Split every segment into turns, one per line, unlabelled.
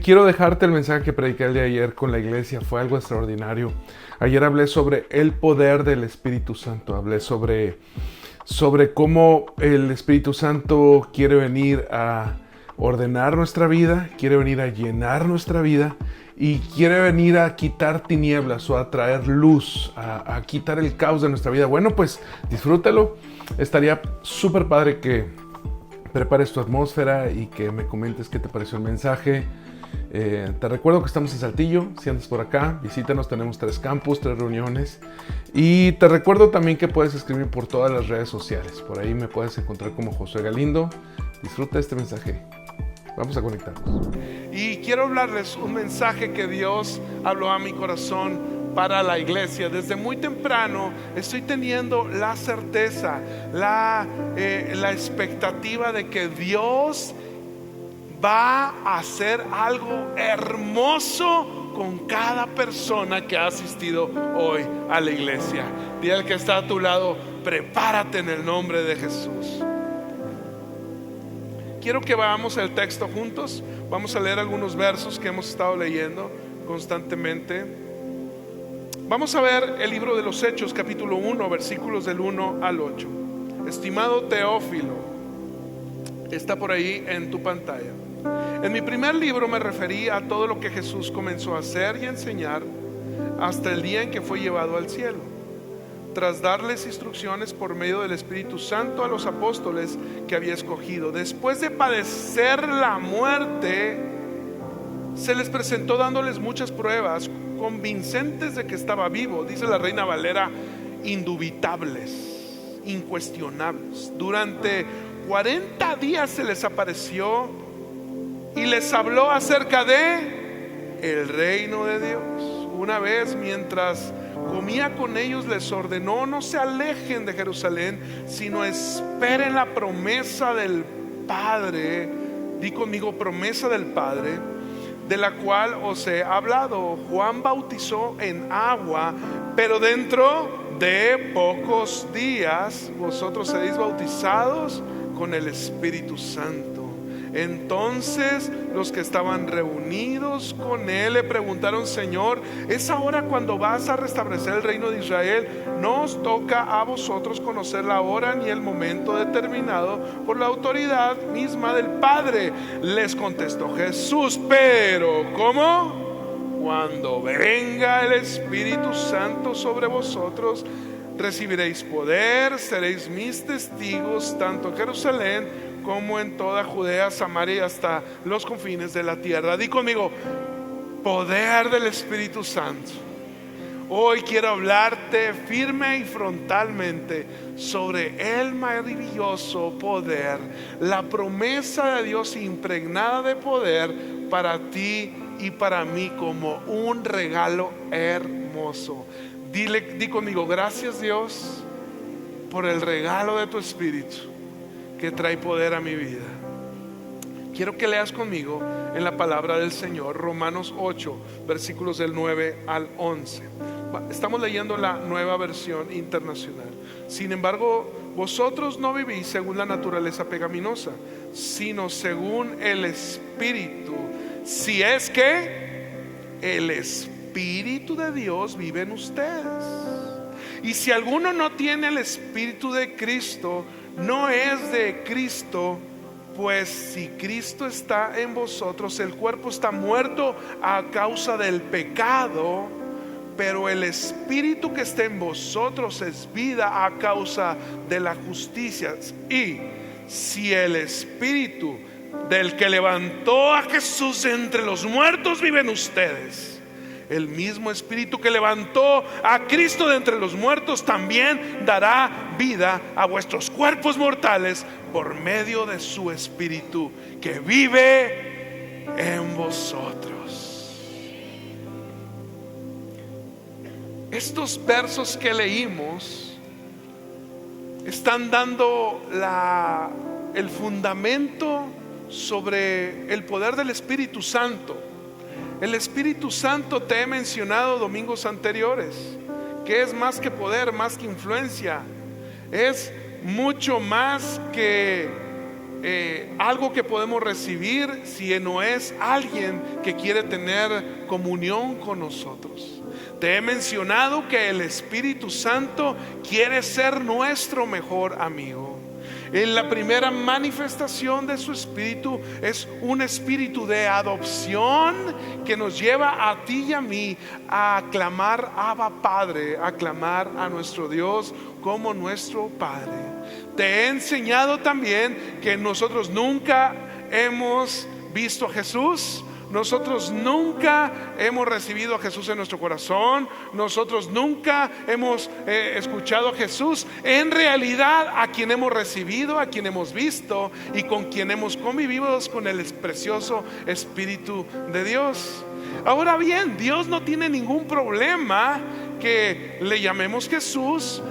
Quiero dejarte el mensaje que prediqué el de ayer con la iglesia. Fue algo extraordinario. Ayer hablé sobre el poder del Espíritu Santo. Hablé sobre cómo el Espíritu Santo quiere venir a ordenar nuestra vida, quiere venir a llenar nuestra vida y quiere venir a quitar tinieblas o a traer luz, a quitar el caos de nuestra vida. Bueno, pues disfrútalo. Estaría súper padre que prepares tu atmósfera y que me comentes qué te pareció el mensaje. Te recuerdo que estamos en Saltillo. Si andas por acá, visítanos. Tenemos 3 campus, 3 reuniones. Y te recuerdo también que puedes escribir por todas las redes sociales. Por ahí me puedes encontrar como Josué Galindo. Disfruta este mensaje. Vamos a conectarnos. Y quiero hablarles un mensaje que Dios habló a mi corazón para la iglesia. Desde muy temprano estoy teniendo la certeza, la expectativa de que Dios va a hacer algo hermoso con cada persona que ha asistido hoy a la iglesia. Dile al que está a tu lado: prepárate en el nombre de Jesús. Quiero que veamos el texto juntos. Vamos a leer algunos versos que hemos estado leyendo constantemente. Vamos a ver el libro de los Hechos, capítulo 1, versículos del 1 al 8. Estimado Teófilo, está por ahí en tu pantalla. En mi primer libro me referí a todo lo que Jesús comenzó a hacer y enseñar hasta el día en que fue llevado al cielo, tras darles instrucciones por medio del Espíritu Santo a los apóstoles que había escogido. Después de padecer la muerte, se les presentó dándoles muchas pruebas convincentes de que estaba vivo. Dice la Reina Valera: indubitables, incuestionables. Durante 40 días se les apareció y les habló acerca de el reino de Dios. Una vez, mientras comía con ellos, les ordenó: no se alejen de Jerusalén, sino esperen la promesa del Padre. Di conmigo: promesa del Padre, de la cual os he hablado. Juan bautizó en agua, pero dentro de pocos días vosotros seréis bautizados con el Espíritu Santo. Entonces los que estaban reunidos con él le preguntaron: Señor, ¿es ahora cuando vas a restablecer el reino de Israel? No os toca a vosotros conocer la hora ni el momento determinado por la autoridad misma del Padre. Les contestó Jesús: pero ¿cómo? Cuando venga el Espíritu Santo sobre vosotros, recibiréis poder, seréis mis testigos tanto en Jerusalén como en toda Judea, Samaria y hasta los confines de la tierra. Di conmigo: poder del Espíritu Santo. Hoy quiero hablarte firme y frontalmente sobre el maravilloso poder, la promesa de Dios impregnada de poder para ti y para mí como un regalo hermoso. Di conmigo: gracias Dios por el regalo de tu Espíritu que trae poder a mi vida. Quiero que leas conmigo en la palabra del Señor, Romanos 8, versículos del 9 al 11. Estamos leyendo la Nueva Versión Internacional. Sin embargo, vosotros no vivís según la naturaleza pecaminosa, sino según el Espíritu. Si es que el Espíritu de Dios vive en ustedes. Y si alguno no tiene el Espíritu de Cristo, no es de Cristo. Pues si Cristo está en vosotros, el cuerpo está muerto a causa del pecado, pero el Espíritu que está en vosotros es vida a causa de la justicia. Y si el Espíritu del que levantó a Jesús entre los muertos vive en ustedes, el mismo Espíritu que levantó a Cristo de entre los muertos también dará vida a vuestros cuerpos mortales por medio de su Espíritu que vive en vosotros. Estos versos que leímos están dando el fundamento sobre el poder del Espíritu Santo. El Espíritu Santo, te he mencionado domingos anteriores, que es más que poder, más que influencia. Es mucho más que algo que podemos recibir si no es alguien que quiere tener comunión con nosotros. Te he mencionado que el Espíritu Santo quiere ser nuestro mejor amigo. En la primera manifestación de su espíritu es un espíritu de adopción que nos lleva a ti y a mí a clamar Abba Padre, a clamar a nuestro Dios como nuestro Padre. Te he enseñado también que nosotros nunca hemos visto a Jesús. Nosotros nunca hemos recibido a Jesús en nuestro corazón. Nosotros nunca hemos escuchado a Jesús. En realidad, a quien hemos recibido, a quien hemos visto y con quien hemos convivido es con el precioso Espíritu de Dios. Ahora bien, Dios no tiene ningún problema que le llamemos Jesús,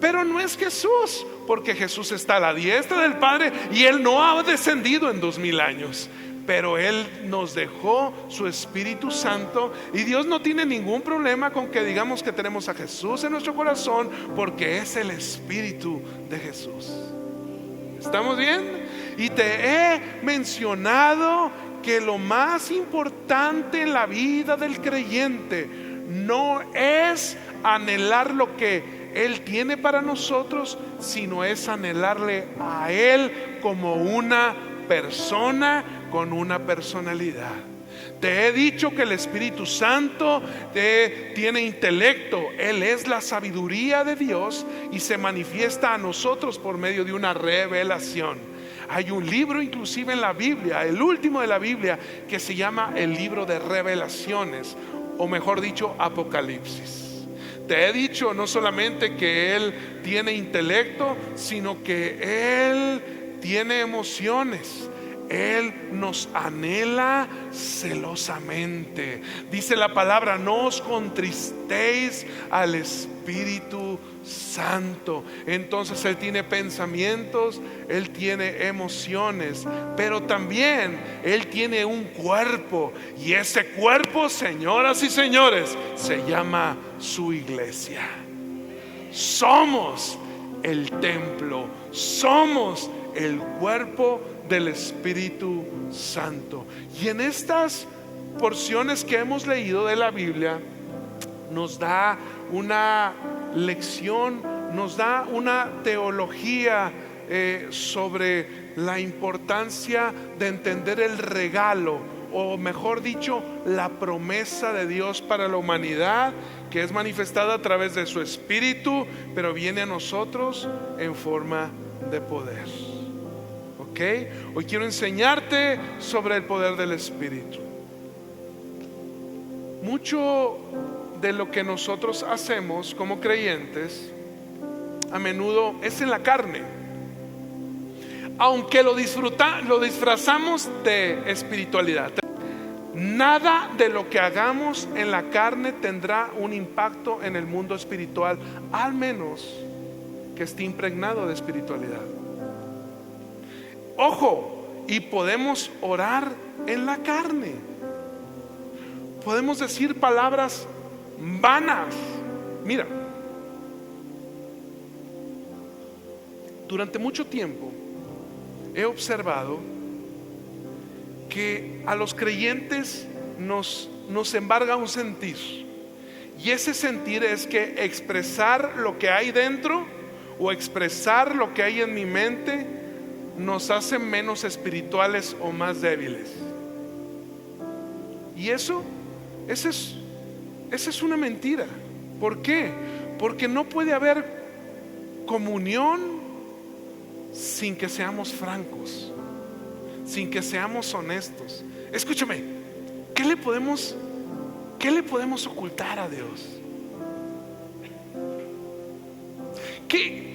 pero no es Jesús, porque Jesús está a la diestra del Padre y Él no ha descendido en 2000 años. Pero Él nos dejó su Espíritu Santo, y Dios no tiene ningún problema con que digamos que tenemos a Jesús en nuestro corazón, porque es el Espíritu de Jesús. ¿Estamos bien? Y te he mencionado que lo más importante en la vida del creyente no es anhelar lo que Él tiene para nosotros, sino es anhelarle a Él como una persona con una personalidad. Te he dicho que el Espíritu Santo tiene intelecto. Él es la sabiduría de Dios y se manifiesta a nosotros por medio de una revelación. Hay un libro inclusive en la Biblia, el último de la Biblia, que se llama el libro de revelaciones, o mejor dicho, Apocalipsis. Te he dicho no solamente que Él tiene intelecto, sino que Él tiene emociones. Él nos anhela celosamente. Dice la palabra: no os contristéis al Espíritu Santo. Entonces Él tiene pensamientos, Él tiene emociones, pero también Él tiene un cuerpo, y ese cuerpo, señoras y señores, se llama su iglesia. Somos el templo, somos el cuerpo del Espíritu Santo. Y en estas porciones que hemos leído de la Biblia nos da una lección, nos da una teología sobre la importancia de entender el regalo, o mejor dicho, la promesa de Dios para la humanidad, que es manifestada a través de su Espíritu, pero viene a nosotros en forma de poder. Hoy quiero enseñarte sobre el poder del Espíritu. Mucho de lo que nosotros hacemos como creyentes a menudo es en la carne, aunque lo disfrazamos de espiritualidad. Nada de lo que hagamos en la carne tendrá un impacto en el mundo espiritual, al menos que esté impregnado de espiritualidad. Ojo, y podemos orar en la carne. Podemos decir palabras vanas. Mira, durante mucho tiempo he observado que a los creyentes nos embarga un sentir, y ese sentir es que expresar lo que hay dentro o expresar lo que hay en mi mente nos hace menos espirituales o más débiles. Y esa es una mentira. ¿Por qué? Porque no puede haber comunión sin que seamos francos, sin que seamos honestos. Escúchame, ¿qué le podemos ocultar a Dios? ¿Qué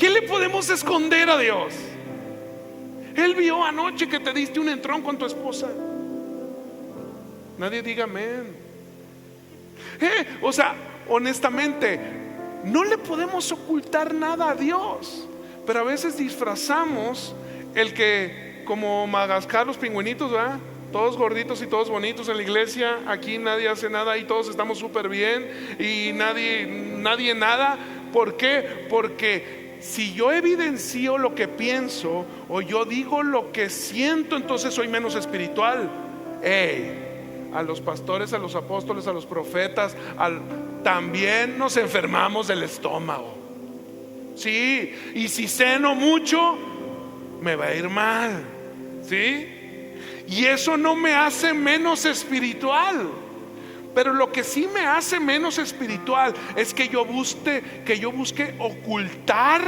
le podemos esconder a Dios? Él vio anoche que te diste un entrón con tu esposa. Nadie diga amén. O sea, honestamente, no le podemos ocultar nada a Dios, pero a veces disfrazamos el que, como Madagascar, los pingüinitos, ¿verdad? Todos gorditos y todos bonitos en la iglesia. Aquí nadie hace nada y todos estamos súper bien, y nadie nada. ¿Por qué? Porque si yo evidencio lo que pienso o yo digo lo que siento, entonces soy menos espiritual. A los pastores, a los apóstoles, a los profetas, también nos enfermamos del estómago. Sí, y si ceno mucho, me va a ir mal. ¿Sí? Y eso no me hace menos espiritual. Pero lo que sí me hace menos espiritual es que yo busque ocultar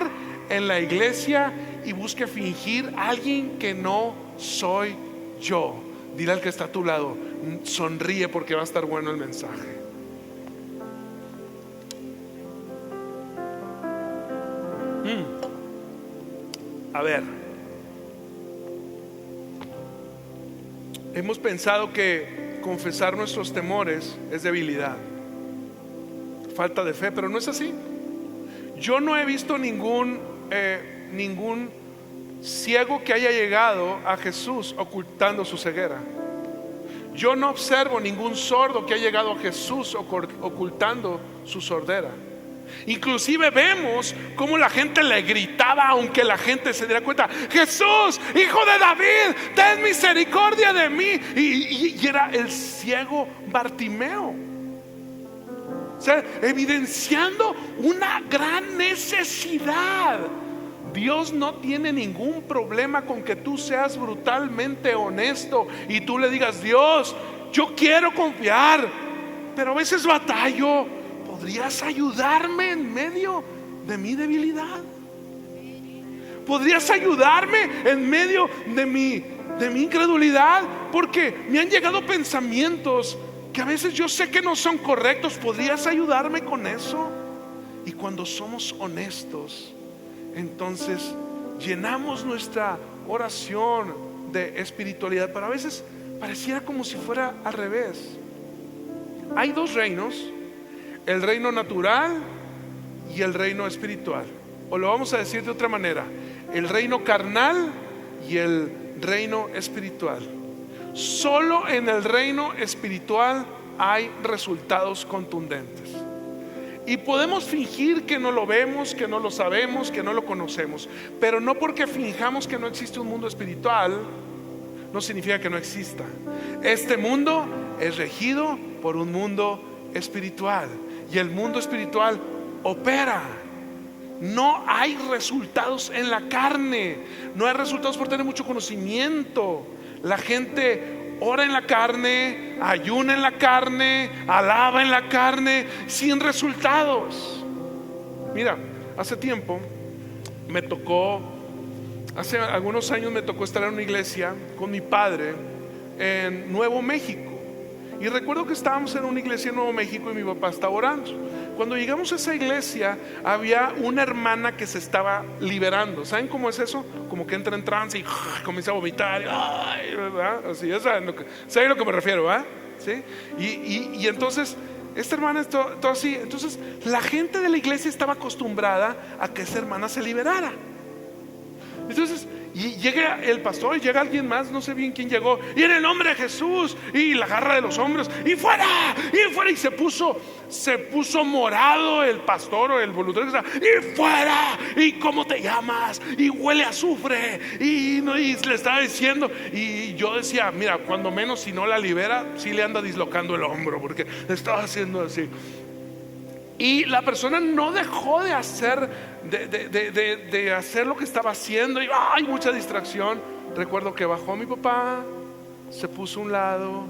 en la iglesia y busque fingir a alguien que no soy yo. Dile al que está a tu lado, sonríe porque va a estar bueno el mensaje. A ver, hemos pensado que confesar nuestros temores es debilidad, falta de fe, pero no es así. Yo no he visto ningún ciego que haya llegado a Jesús ocultando su ceguera. Yo no observo ningún sordo que haya llegado a Jesús ocultando su sordera. Inclusive vemos cómo la gente le gritaba, aunque la gente se diera cuenta: Jesús, hijo de David, ten misericordia de mí. Y era el ciego Bartimeo, o sea, evidenciando una gran necesidad. Dios no tiene ningún problema con que tú seas brutalmente honesto y tú le digas: Dios, yo quiero confiar, pero a veces batallo. ¿Podrías ayudarme en medio de mi debilidad? ¿Podrías ayudarme en medio de mi incredulidad? Porque me han llegado pensamientos que a veces yo sé que no son correctos. ¿Podrías ayudarme con eso? Y cuando somos honestos, entonces llenamos nuestra oración de espiritualidad. Pero a veces pareciera como si fuera al revés. Hay dos reinos: el reino natural y el reino espiritual. O lo vamos a decir de otra manera: el reino carnal y el reino espiritual. Solo en el reino espiritual hay resultados contundentes. Y podemos fingir que no lo vemos, que no lo sabemos, que no lo conocemos. Pero no porque finjamos que no existe un mundo espiritual, no significa que no exista. Este mundo es regido por un mundo espiritual. Y el mundo espiritual opera. No hay resultados en la carne. No hay resultados por tener mucho conocimiento. La gente ora en la carne, ayuna en la carne, alaba en la carne, sin resultados. Mira, hace algunos años me tocó estar en una iglesia con mi padre en Nuevo México. Y recuerdo que estábamos en una iglesia en Nuevo México y mi papá estaba orando. Cuando llegamos a esa iglesia, había una hermana que se estaba liberando. ¿Saben cómo es eso? Como que entra en trance y comienza a vomitar. ¿Verdad? Así, ¿saben a lo que me refiero? ¿verdad? ¿Sí? Y entonces esta hermana todo así. Entonces la gente de la iglesia estaba acostumbrada a que esa hermana se liberara. Entonces, y llega el pastor y llega alguien más, no sé bien quién llegó, y en el nombre de Jesús, y la agarra de los hombros y fuera, y se puso morado el pastor o el voluntario, y fuera, y cómo te llamas, y huele a azufre, y le estaba diciendo. Y yo decía: mira, cuando menos si no la libera, sí le anda dislocando el hombro, porque le estaba haciendo así. Y la persona no dejó de hacer lo que estaba haciendo. Y hay mucha distracción. Recuerdo que bajó mi papá, se puso a un lado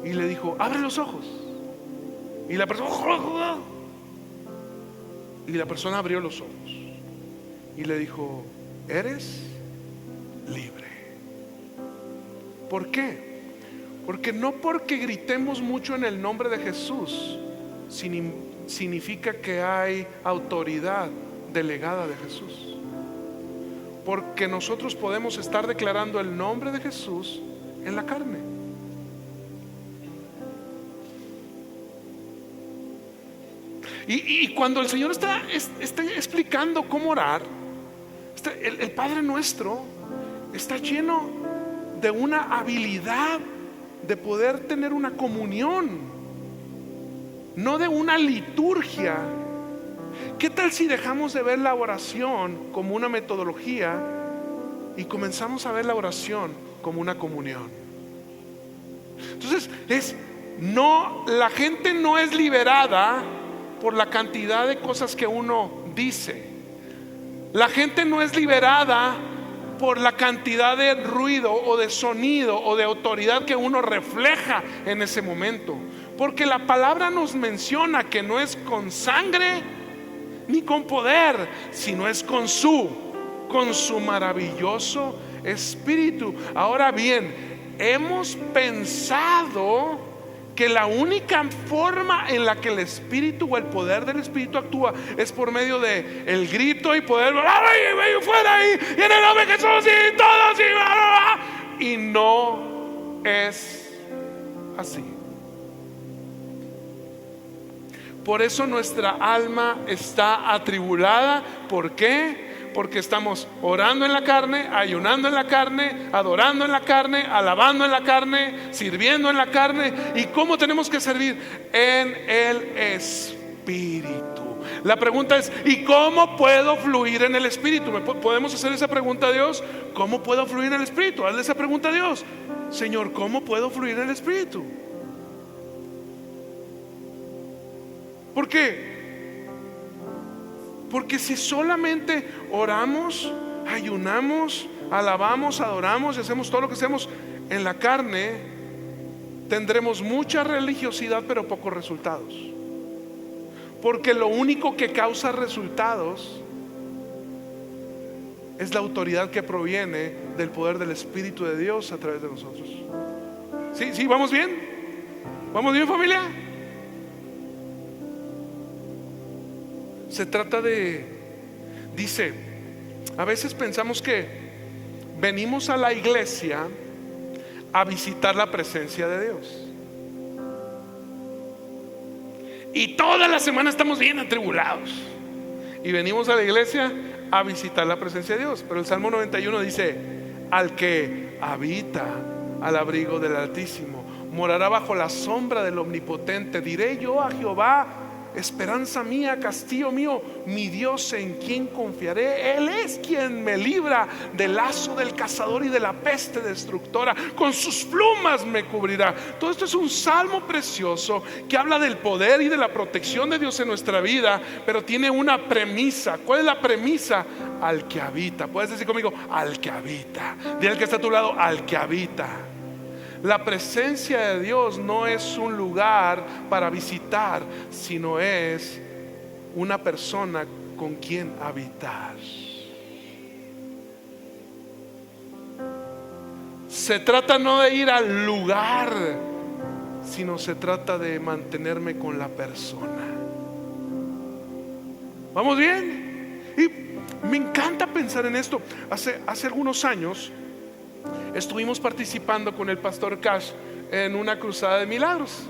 y le dijo: abre los ojos. Y la persona abrió los ojos y le dijo: eres libre. ¿Por qué? Porque no porque gritemos mucho en el nombre de Jesús significa que hay autoridad delegada de Jesús. Porque nosotros podemos estar declarando el nombre de Jesús en la carne. Y cuando el Señor está explicando cómo orar, el Padre Nuestro está lleno de una habilidad de poder tener una comunión, no de una liturgia ¿Qué tal si dejamos de ver la oración como una metodología y comenzamos a ver la oración como una comunión? Entonces la gente no es liberada por la cantidad de cosas que uno dice. La gente no es liberada por la cantidad de ruido o de sonido o de autoridad que uno refleja en ese momento. Porque la palabra nos menciona que no es con sangre ni con poder, sino es con su maravilloso espíritu. Ahora bien, hemos pensado que la única forma en la que el espíritu o el poder del espíritu actúa es por medio de el grito y poder fuera y en el nombre de Jesús y todos y bla, bla, bla. Y no es así. Por eso nuestra alma está atribulada. ¿Por qué? Porque estamos orando en la carne, ayunando en la carne, adorando en la carne, alabando en la carne, sirviendo en la carne. ¿Y cómo tenemos que servir? En el Espíritu. La pregunta es: ¿y cómo puedo fluir en el Espíritu? ¿Podemos hacer esa pregunta a Dios? ¿Cómo puedo fluir en el Espíritu? Hazle esa pregunta a Dios: Señor, ¿cómo puedo fluir en el Espíritu? ¿Por qué? Porque si solamente oramos, ayunamos, alabamos, adoramos y hacemos todo lo que hacemos en la carne, tendremos mucha religiosidad pero pocos resultados. Porque lo único que causa resultados es la autoridad que proviene del poder del Espíritu de Dios a través de nosotros. ¿Sí? ¿Vamos bien? ¿Vamos bien, familia? Se trata dice, a veces pensamos que venimos a la iglesia a visitar la presencia de Dios y toda la semana estamos bien atribulados y venimos a la iglesia a visitar la presencia de Dios. Pero el Salmo 91 dice: al que habita al abrigo del Altísimo morará bajo la sombra del Omnipotente. Diré yo a Jehová: esperanza mía, castillo mío, mi Dios en quien confiaré. Él es quien me libra del lazo del cazador y de la peste destructora. Con sus plumas me cubrirá. Todo esto es un salmo precioso que habla del poder y de la protección de Dios en nuestra vida, pero tiene una premisa. ¿Cuál es la premisa? Al que habita. ¿Puedes decir conmigo? Al que habita. Dile al que está a tu lado: al que habita. La presencia de Dios no es un lugar para visitar, sino es una persona con quien habitar. Se trata no de ir al lugar, sino se trata de mantenerme con la persona. ¿Vamos bien? Y me encanta pensar en esto. Hace algunos años estuvimos participando con el pastor Cash en una cruzada de milagros.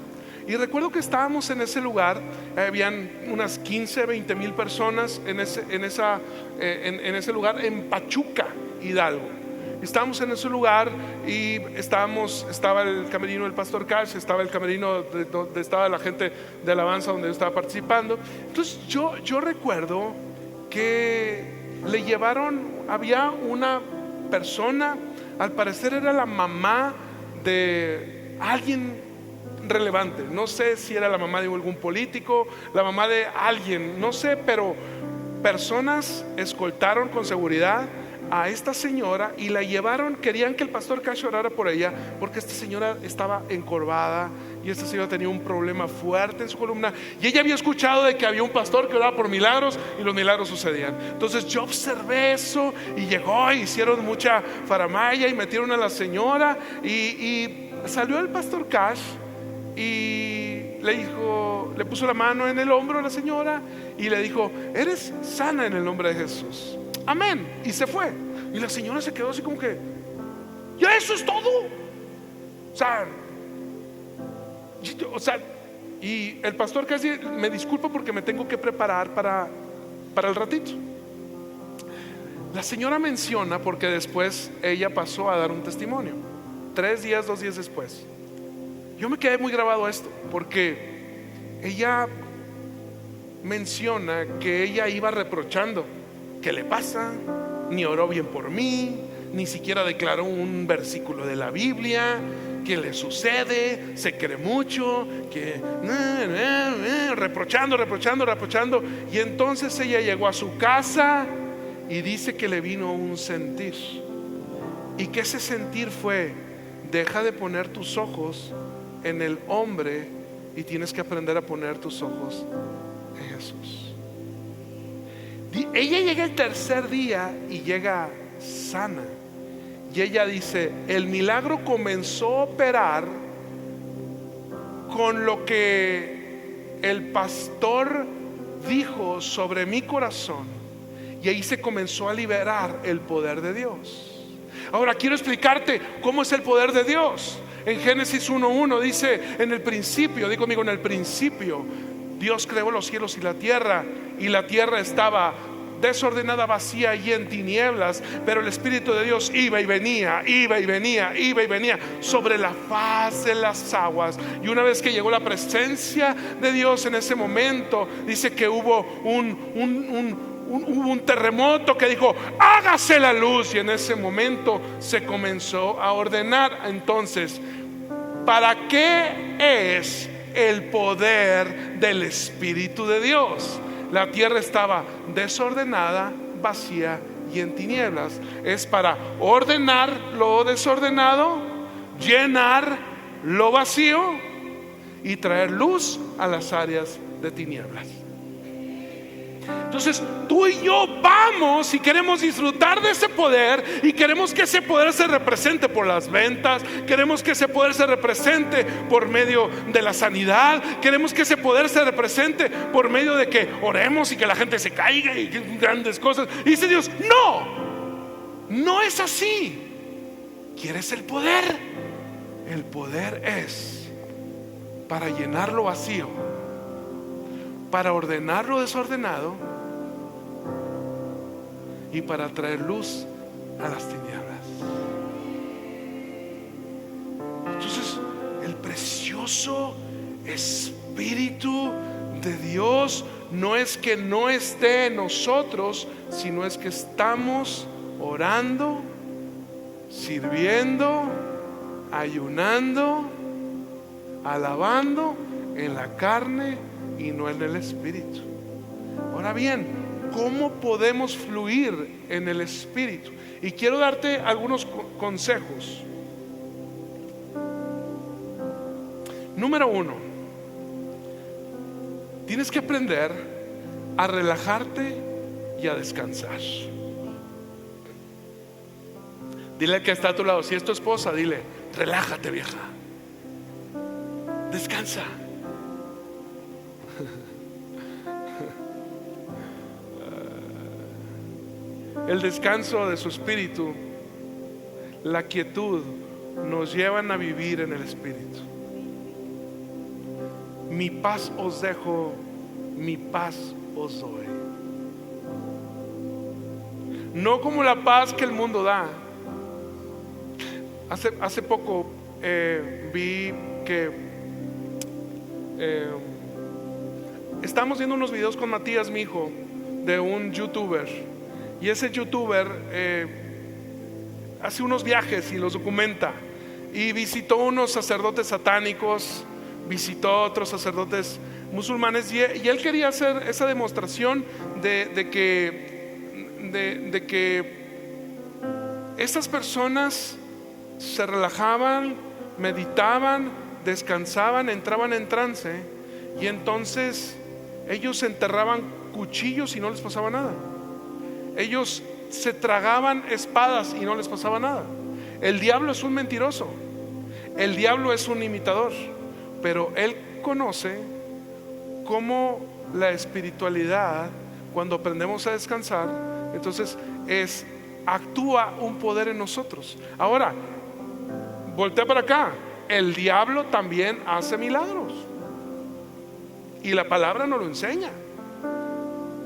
Y recuerdo que estábamos en ese lugar, habían unas 15, 20 mil personas en ese lugar en Pachuca, Hidalgo. Estábamos en ese lugar y estaba el camerino del pastor Cash, estaba el camerino donde estaba la gente de alabanza, donde yo estaba participando. Entonces yo recuerdo que le llevaron, había una persona, al parecer era la mamá de alguien relevante. No sé si era la mamá de algún político, la mamá de alguien, no sé, pero personas escoltaron con seguridad a esta señora y la llevaron. Querían que el pastor Cash orara por ella, porque esta señora estaba encorvada y esta señora tenía un problema fuerte en su columna, y ella había escuchado de que había un pastor que oraba por milagros y los milagros sucedían. Entonces yo observé eso y llegó, hicieron mucha faramaya y metieron a la señora y salió el pastor Cash y le puso la mano en el hombro a la señora y le dijo: eres sana en el nombre de Jesús, amén. Y se fue. Y la señora se quedó así como que: ¿ya eso es todo? O sea, y el pastor casi me disculpa porque me tengo que preparar para el ratito. La señora menciona, porque después ella pasó a dar un testimonio 2 días después. Yo me quedé muy grabado a esto, porque ella menciona que ella iba reprochando: ¿qué le pasa? Ni oró bien por mí, ni siquiera declaró un versículo de la Biblia. ¿Qué le sucede? Se cree mucho, que reprochando. Y entonces ella llegó a su casa y dice que le vino un sentir, y que ese sentir fue: deja de poner tus ojos en el hombre y tienes que aprender a poner tus ojos en Jesús. Ella llega el tercer día y llega sana. Y ella dice: el milagro comenzó a operar con lo que el pastor dijo sobre mi corazón, y ahí se comenzó a liberar el poder de Dios. Ahora quiero explicarte cómo es el poder de Dios. En Génesis 1:1 dice: en el principio, digo conmigo, en el principio Dios creó los cielos y la tierra estaba desordenada, vacía y en tinieblas, pero el Espíritu de Dios iba y venía sobre la faz de las aguas. Y una vez que llegó la presencia de Dios, en ese momento dice que hubo un terremoto que dijo: hágase la luz. Y en ese momento se comenzó a ordenar. Entonces, ¿para qué es el poder del Espíritu de Dios? La tierra estaba desordenada, vacía y en tinieblas. Es para ordenar lo desordenado, llenar lo vacío y traer luz a las áreas de tinieblas. Entonces tú y yo vamos y queremos disfrutar de ese poder, y queremos que ese poder se represente por las ventas, queremos que ese poder se represente por medio de la sanidad, queremos que ese poder se represente por medio de que oremos y que la gente se caiga y grandes cosas. Y dice Dios: no es así. ¿Quieres el poder? El poder es para llenar lo vacío, para ordenar lo desordenado y para traer luz a las tinieblas. Entonces, el precioso Espíritu de Dios no es que no esté en nosotros, sino es que estamos orando, sirviendo, ayunando, alabando en la carne y no en el Espíritu. Ahora bien, ¿cómo podemos fluir en el Espíritu? Y quiero darte algunos consejos. Número 1, tienes que aprender a relajarte y a descansar. Dile al que está a tu lado, si es tu esposa, dile: relájate, vieja, descansa. El descanso de su espíritu, la quietud, nos llevan a vivir en el Espíritu. Mi paz os dejo, mi paz os doy. No como la paz que el mundo da. Hace poco vi que estábamos viendo unos videos con Matías, mi hijo, de un youtuber. Y ese youtuber hace unos viajes y los documenta. Y visitó unos sacerdotes satánicos, visitó a otros sacerdotes musulmanes. Y él quería hacer esa demostración de que estas personas se relajaban, meditaban, descansaban, entraban en trance. Y entonces ellos enterraban cuchillos y no les pasaba nada. Ellos se tragaban espadas y no les pasaba nada. El diablo es un mentiroso, el diablo es un imitador, pero él conoce cómo la espiritualidad, cuando aprendemos a descansar, entonces actúa un poder en nosotros. Ahora, voltea para acá. El diablo también hace milagros y la palabra nos lo enseña,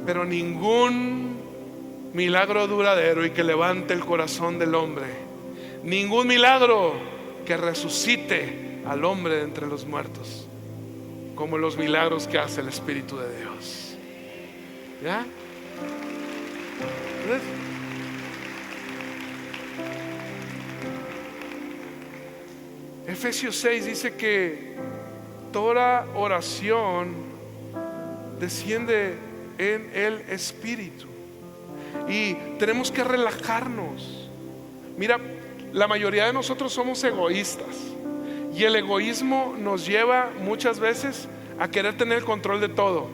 pero ningún milagro duradero y que levante el corazón del hombre, ningún milagro que resucite al hombre de entre los muertos, como los milagros que hace el Espíritu de Dios. ¿Ya? ¿Ves? Efesios 6 dice que toda oración desciende en el Espíritu y tenemos que relajarnos. Mira, la mayoría de nosotros somos egoístas y el egoísmo nos lleva muchas veces a querer tener el control de todo.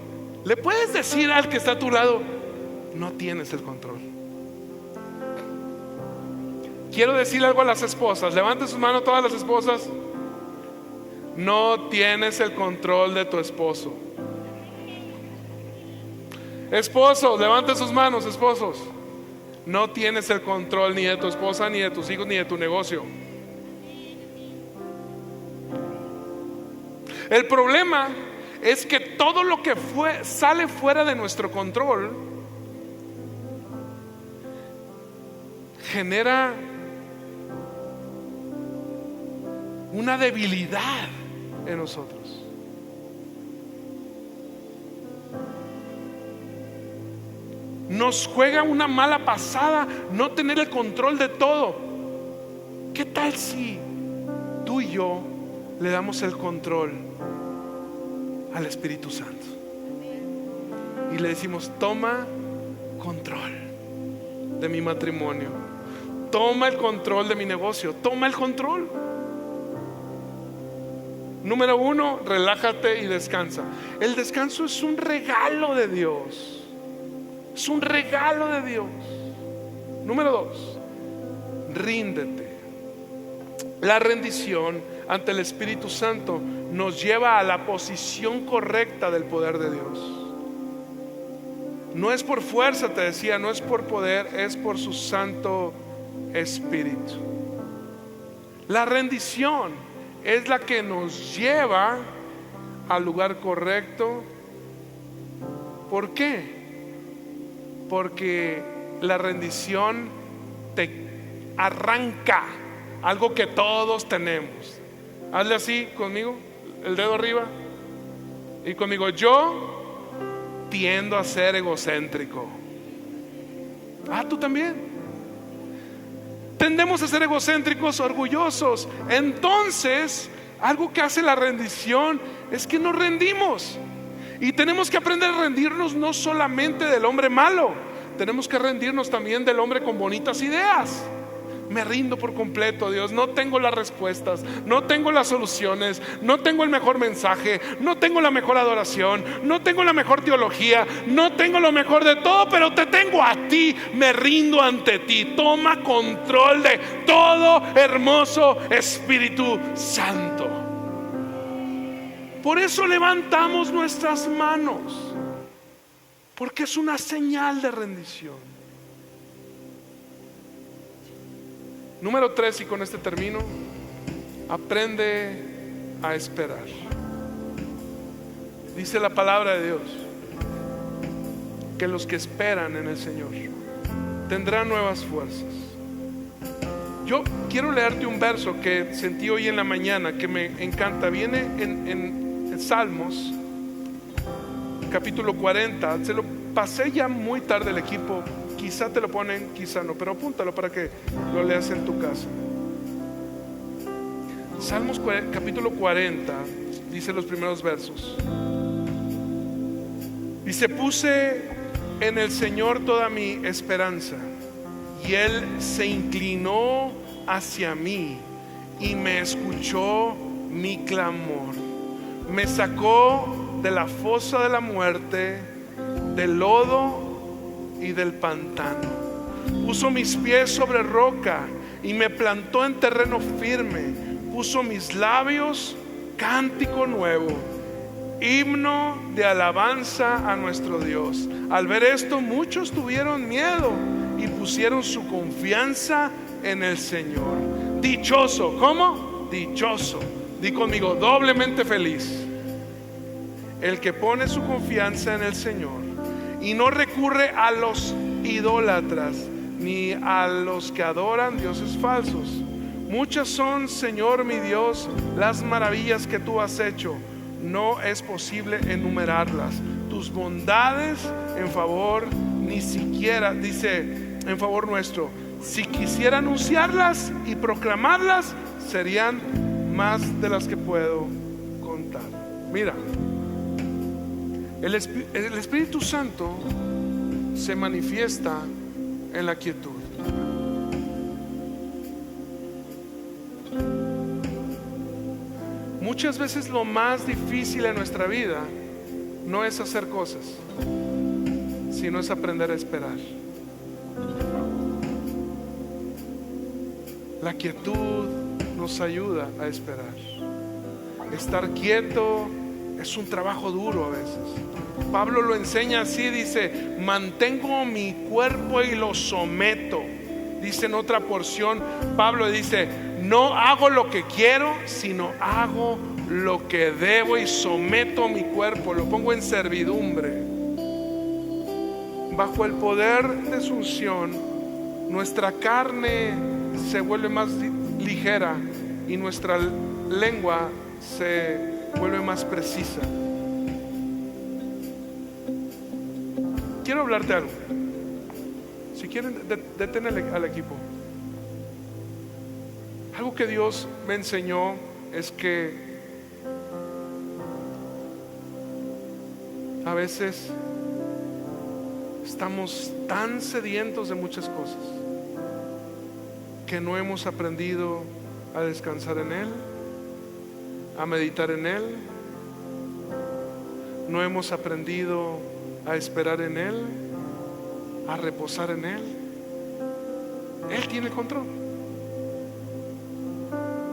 Le puedes decir al que está a tu lado: no tienes el control. Quiero decirle algo a las esposas. Levanten sus manos todas las esposas. No tienes el control de tu esposo. Esposos, levanten sus manos, esposos. No tienes el control ni de tu esposa, ni de tus hijos, ni de tu negocio. El problema es que todo lo que sale fuera de nuestro control genera una debilidad en nosotros. Nos juega una mala pasada no tener el control de todo. ¿Qué tal si tú y yo le damos el control al Espíritu Santo y le decimos: toma control de mi matrimonio, toma el control de mi negocio, toma el control? Número 1, relájate y descansa. El descanso es un regalo de Dios. Es un regalo de Dios. Número 2, ríndete. La rendición ante el Espíritu Santo nos lleva a la posición correcta del poder de Dios. No es por fuerza, te decía, no es por poder, es por su Santo Espíritu. La rendición es la que nos lleva al lugar correcto. ¿Por qué? Porque la rendición te arranca algo que todos tenemos. Hazle así conmigo, el dedo arriba, y conmigo: yo tiendo a ser egocéntrico. Tú también. Tendemos a ser egocéntricos, orgullosos. Entonces, algo que hace la rendición es que nos rendimos. Y tenemos que aprender a rendirnos no solamente del hombre malo, tenemos que rendirnos también del hombre con bonitas ideas. Me rindo por completo, Dios. No tengo las respuestas, no tengo las soluciones, no tengo el mejor mensaje, no tengo la mejor adoración, no tengo la mejor teología, no tengo lo mejor de todo, pero te tengo a ti. Me rindo ante ti. Toma control de todo, hermoso Espíritu Santo. Por eso levantamos nuestras manos, porque es una señal de rendición. Número 3, y con este termino: aprende a esperar. Dice la palabra de Dios que los que esperan en el Señor tendrán nuevas fuerzas. Yo quiero leerte un verso que sentí hoy en la mañana que me encanta. Viene en Salmos capítulo 40. Se lo pasé ya muy tarde al equipo. Quizá te lo ponen, quizá no, pero apúntalo para que lo leas en tu casa. Salmos capítulo 40 dice los primeros versos. Dice: puse en el Señor toda mi esperanza, y Él se inclinó hacia mí y me escuchó mi clamor. Me sacó de la fosa de la muerte, del lodo y del pantano. Puso mis pies sobre roca y me plantó en terreno firme. Puso mis labios cántico nuevo, himno de alabanza a nuestro Dios. Al ver esto, muchos tuvieron miedo y pusieron su confianza en el Señor. Dichoso, ¿cómo? Dichoso. Di conmigo: doblemente feliz el que pone su confianza en el Señor y no recurre a los idólatras ni a los que adoran dioses falsos. Muchas son, Señor mi Dios, las maravillas que tú has hecho. No es posible enumerarlas. tus bondades en favor, ni siquiera, dice, en favor nuestro. Si quisiera anunciarlas y proclamarlas, serían más de las que puedo contar. Mira, el Espíritu Santo se manifiesta en la quietud. Muchas veces lo más difícil en nuestra vida no es hacer cosas, sino es aprender a esperar. La quietud nos ayuda a esperar. Estar quieto es un trabajo duro a veces. Pablo lo enseña así, dice: mantengo mi cuerpo y lo someto. Dice en otra porción, Pablo dice: no hago lo que quiero, sino hago lo que debo, y someto mi cuerpo, lo pongo en servidumbre. Bajo el poder de su unción, nuestra carne se vuelve más ligera y nuestra lengua se vuelve más precisa. Quiero hablarte algo. Si quieren, detener al equipo. Algo que Dios me enseñó es que a veces estamos tan sedientos de muchas cosas que no hemos aprendido a descansar en Él, a meditar en Él. No hemos aprendido a esperar en Él, a reposar en Él. Él tiene el control.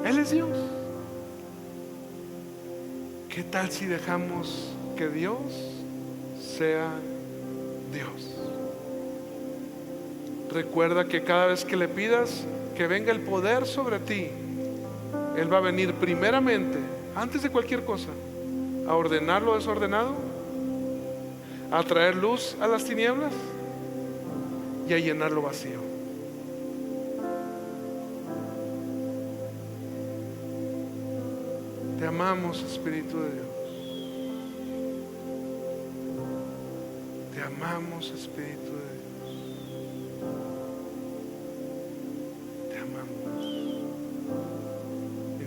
Él es Dios. ¿Qué tal si dejamos que Dios sea Dios? Recuerda que cada vez que le pidas que venga el poder sobre ti, Él va a venir primeramente, antes de cualquier cosa, a ordenar lo desordenado, a traer luz a las tinieblas y a llenar lo vacío. Te amamos, Espíritu de Dios. Te amamos, Espíritu de Dios. Te amamos.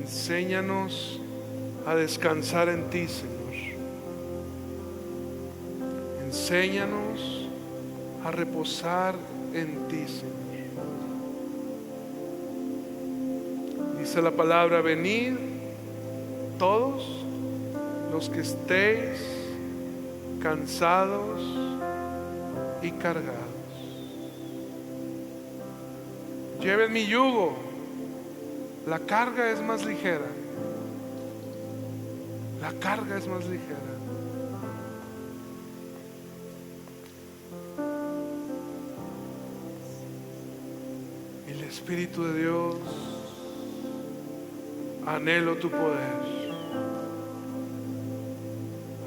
Enséñanos a descansar en ti, Señor. Enséñanos a reposar en ti, Señor. Dice la palabra: venid todos los que estéis cansados y cargados. Lleven mi yugo. La carga es más ligera. La carga es más ligera. El Espíritu de Dios, anhelo tu poder.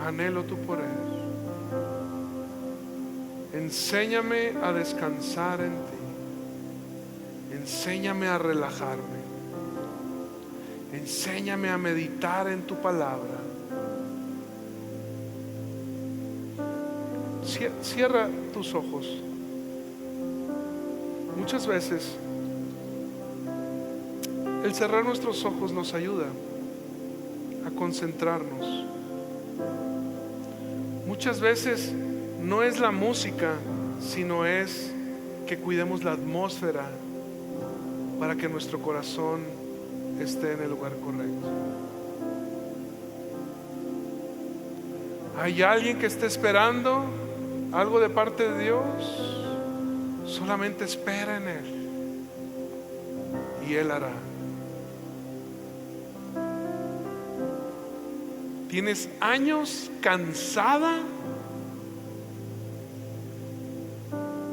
Anhelo tu poder. Enséñame a descansar en ti. Enséñame a relajarme. Enséñame a meditar en tu palabra. Cierra tus ojos. Muchas veces el cerrar nuestros ojos nos ayuda a concentrarnos. Muchas veces no es la música, sino es que cuidemos la atmósfera para que nuestro corazón esté en el lugar correcto. ¿Hay alguien que esté esperando algo de parte de Dios? Solamente espera en Él y Él hará. ¿Tienes años cansada,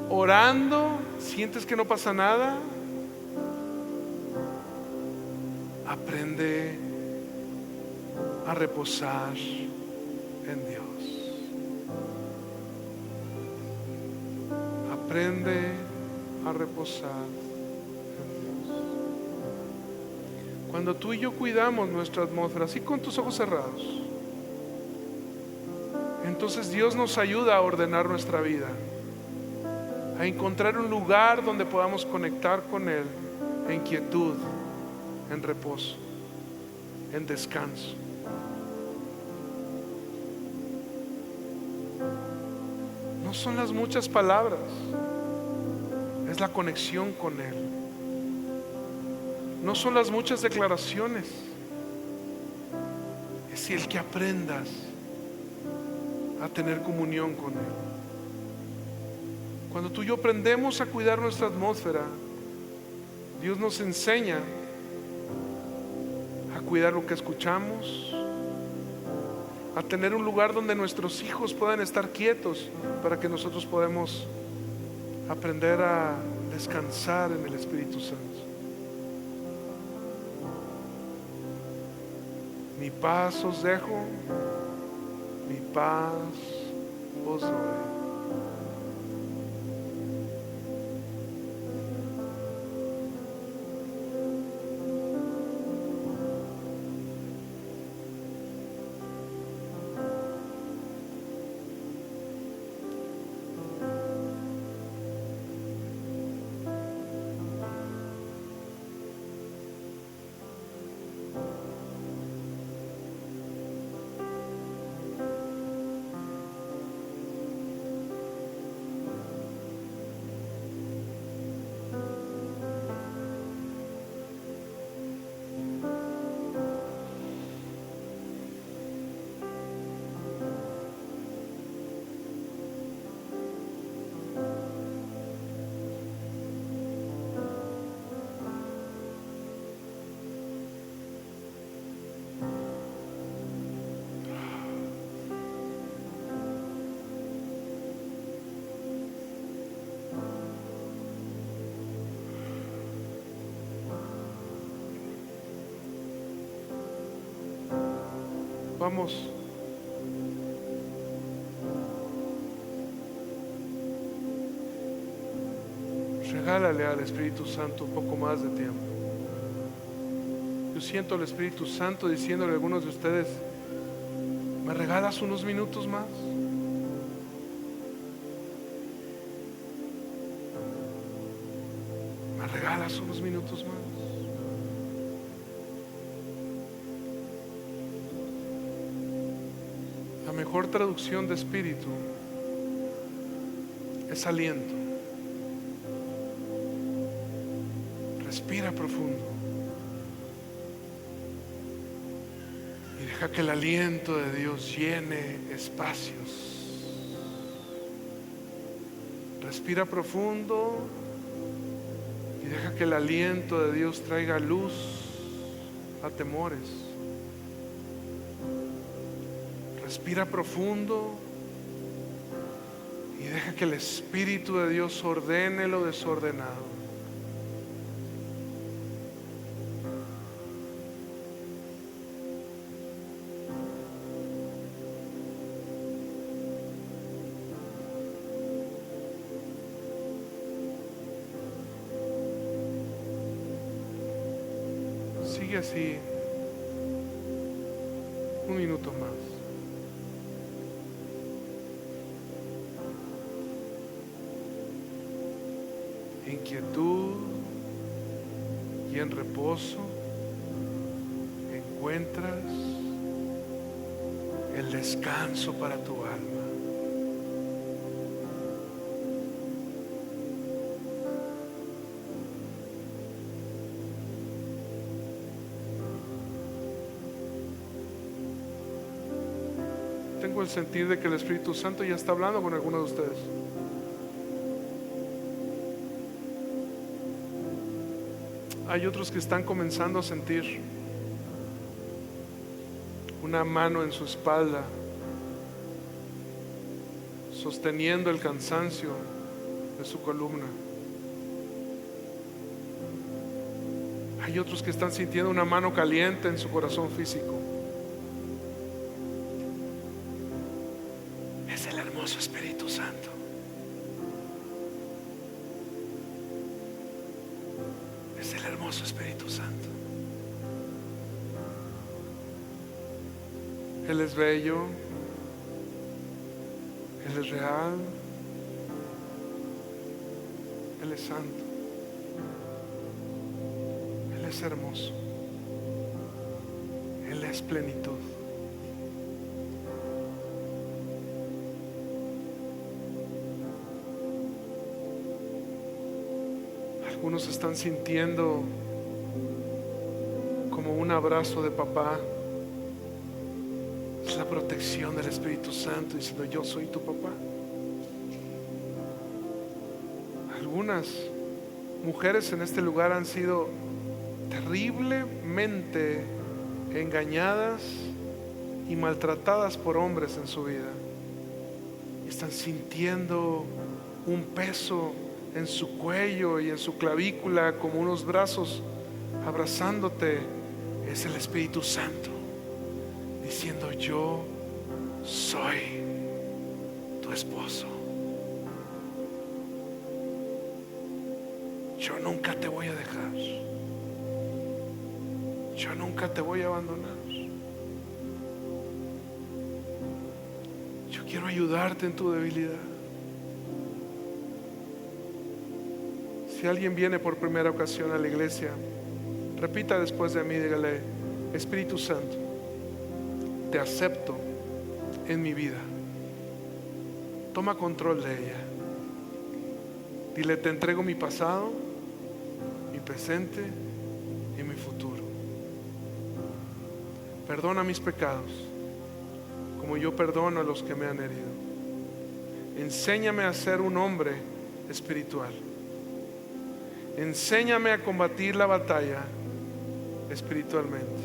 orando, sientes que no pasa nada? Aprende a reposar en Dios. Aprende a reposar en Dios. Cuando tú y yo cuidamos nuestra atmósfera, así con tus ojos cerrados, Entonces Dios nos ayuda a ordenar nuestra vida, a encontrar un lugar donde podamos conectar con Él en quietud, en reposo, en descanso. No son las muchas palabras, es la conexión con Él. No son las muchas declaraciones, es el que aprendas a tener comunión con Él. Cuando tú y yo aprendemos a cuidar nuestra atmósfera, Dios nos enseña a cuidar lo que escuchamos, a tener un lugar donde nuestros hijos puedan estar quietos para que nosotros podamos aprender a descansar en el Espíritu Santo. Mi paz os dejo, mi paz os doy. Vamos. Regálale al Espíritu Santo un poco más de tiempo. Yo siento al Espíritu Santo diciéndole a algunos de ustedes: ¿me regalas unos minutos más? ¿Me regalas unos minutos más? La mejor traducción de espíritu es aliento. Respira profundo y deja que el aliento de Dios llene espacios. Respira profundo y deja que el aliento de Dios traiga luz a temores. Respira profundo y deja que el Espíritu de Dios ordene lo desordenado. Sigue así un minuto más. En quietud y en reposo encuentras el descanso para tu alma. Tengo el sentir de que el Espíritu Santo ya está hablando con algunos de ustedes. Hay otros que están comenzando a sentir una mano en su espalda, sosteniendo el cansancio de su columna. Hay otros que están sintiendo una mano caliente en su corazón físico. Es el hermoso Espíritu Santo. Es el hermoso Espíritu Santo. Él es bello, Él es real, Él es santo, Él es hermoso, Él es plenitud. Algunos están sintiendo como un abrazo de papá. Es la protección del Espíritu Santo diciendo: yo soy tu papá. Algunas mujeres en este lugar han sido terriblemente engañadas y maltratadas por hombres en su vida. Y están sintiendo un peso en su cuello y en su clavícula, como unos brazos abrazándote. Es el Espíritu Santo diciendo: yo soy tu esposo, yo nunca te voy a dejar, yo nunca te voy a abandonar, yo quiero ayudarte en tu debilidad. Si alguien viene por primera ocasión a la iglesia, repita después de mí, dígale: Espíritu Santo, te acepto en mi vida, toma control de ella. Dile: te entrego mi pasado, mi presente y mi futuro. Perdona mis pecados, como yo perdono a los que me han herido. Enséñame a ser un hombre espiritual. Enséñame a combatir la batalla espiritualmente.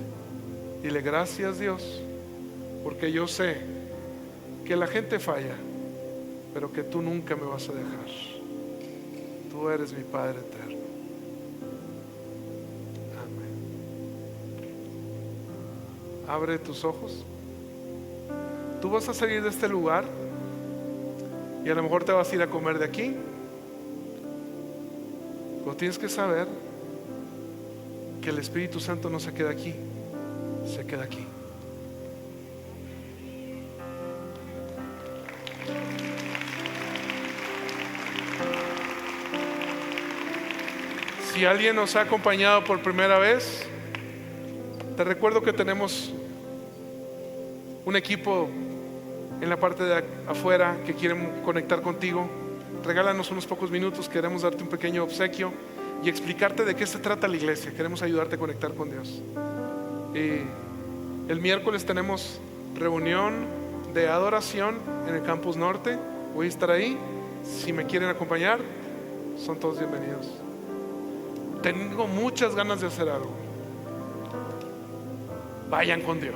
Dile: gracias, Dios, porque yo sé que la gente falla, pero que tú nunca me vas a dejar. Tú eres mi Padre eterno. Amén. Abre tus ojos. Tú vas a salir de este lugar y a lo mejor te vas a ir a comer de aquí. Pero tienes que saber que el Espíritu Santo no se queda aquí, se queda aquí. Si alguien nos ha acompañado por primera vez, te recuerdo que tenemos un equipo en la parte de afuera que quieren conectar contigo. Regálanos unos pocos minutos, queremos darte un pequeño obsequio y explicarte de qué se trata la iglesia. Queremos ayudarte a conectar con Dios. El miércoles tenemos reunión de adoración en el Campus Norte. Voy a estar ahí. Si me quieren acompañar, son todos bienvenidos. Tengo muchas ganas de hacer algo. Vayan con Dios.